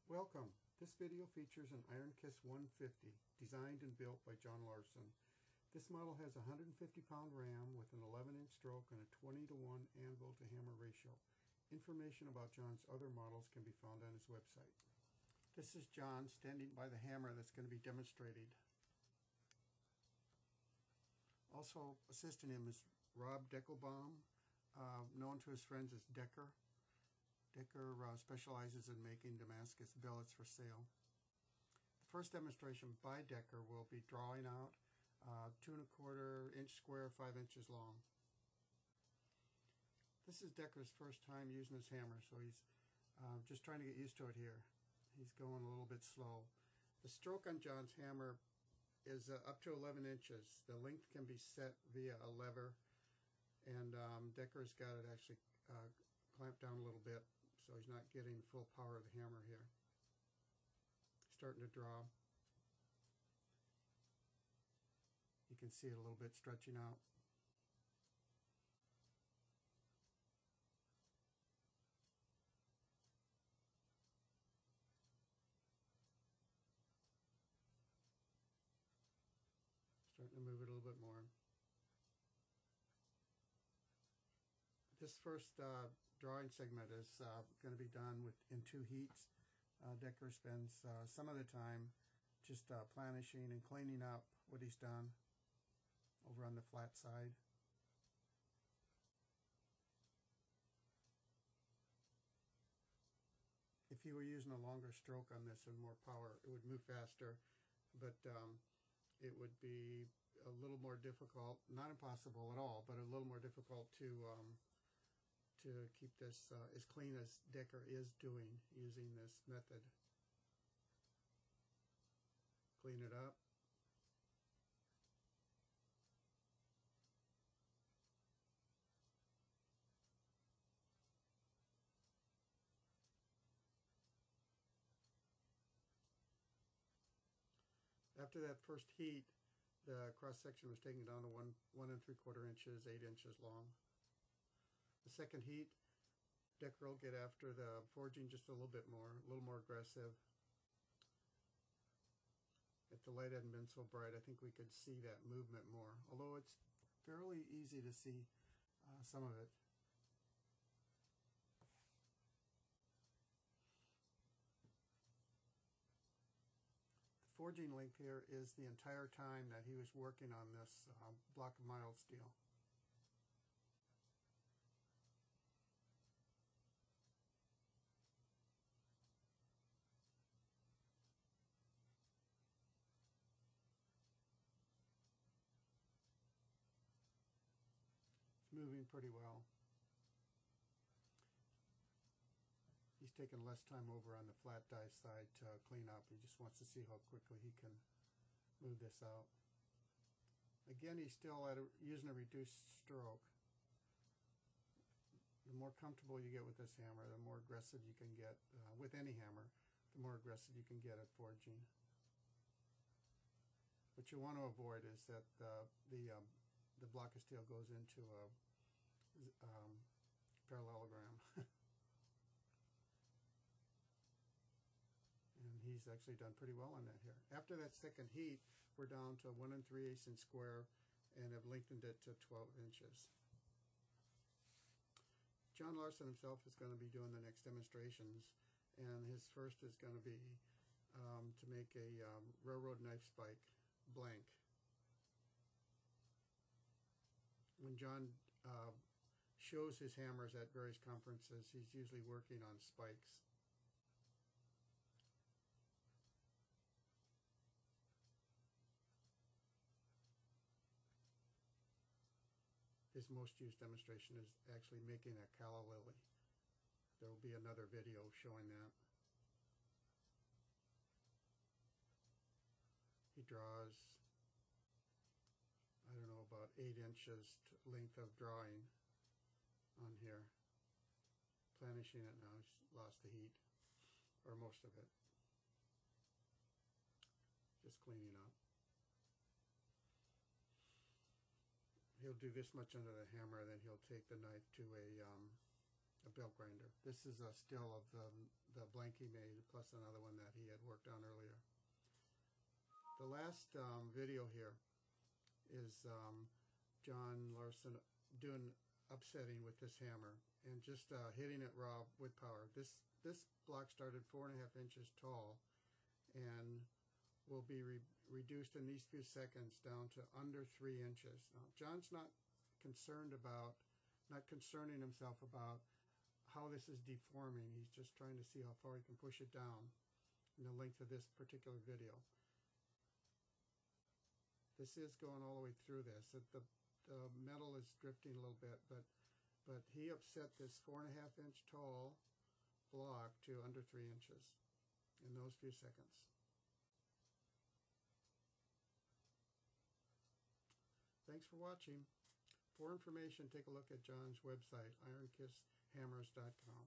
Welcome. This video features an IronKiss 150 designed and built by John Larson. This model has a 150-pound ram with an 11-inch stroke and a 20-to-1 anvil to hammer ratio. Information about John's other models can be found on his website. This is John standing by the hammer that's going to be demonstrated. Also assisting him is Rob Dekelbaum, known to his friends as Deker. Deker specializes in making Damascus billets for sale. The first demonstration by Deker will be drawing out 2 1/4 inch square, 5 inches long. This is Deker's first time using his hammer, so he's just trying to get used to it here. He's going a little bit slow. The stroke on John's hammer is up to 11 inches. The length can be set via a lever, and Deker's got it actually clamped down a little bit, so he's not getting the full power of the hammer here. Starting to draw. You can see it a little bit stretching out. Starting to move it a little bit more. This first drawing segment is going to be done in 2 heats. Deker spends some of the time just planishing and cleaning up what he's done over on the flat side. If he were using a longer stroke on this and more power, it would move faster, but it would be a little more difficult, not impossible at all, but a little more difficult to keep this as clean as Deker is doing using this method. Clean it up. After that first heat, the cross section was taken down to 1 3/4 inches, 8 inches long. The second heat, Deker will get after the forging just a little bit more, a little more aggressive. If the light hadn't been so bright, I think we could see that movement more, although it's fairly easy to see some of it. The forging length here is the entire time that he was working on this block of mild steel. Moving pretty well. He's taking less time over on the flat die side to clean up. He just wants to see how quickly he can move this out. Again, he's still using a reduced stroke. The more comfortable you get with this hammer, the more aggressive you can get with any hammer, the more aggressive you can get at forging. What you want to avoid is that the block of steel goes into a parallelogram. And he's actually done pretty well on that here. After that second heat, we're down to 1 3/8 inch square and have lengthened it to 12 inches. John Larson himself is going to be doing the next demonstrations, and his first is going to be to make a railroad knife spike blank. When John shows his hammers at various conferences, he's usually working on spikes. His most used demonstration is actually making a calla lily. There will be another video showing that. He draws, I don't know, about 8 inches length of drawing on here. Planishing it now, he's lost the heat, or most of it. Just cleaning up. He'll do this much under the hammer, then he'll take the knife to a belt grinder. This is a still of the blank he made, plus another one that he had worked on earlier. The last video here is John Larson doing upsetting with this hammer and just hitting it raw with power. This block started 4.5 inches tall and will be reduced in these few seconds down to under 3 inches. Now, John's not concerning himself about how this is deforming. He's just trying to see how far he can push it down in the length of this particular video. This is going all the way through this. The metal is drifting a little bit, but he upset this 4.5 inch tall block to under 3 inches in those few seconds. Thanks for watching. For information, take a look at John's website, IronKissHammers.com.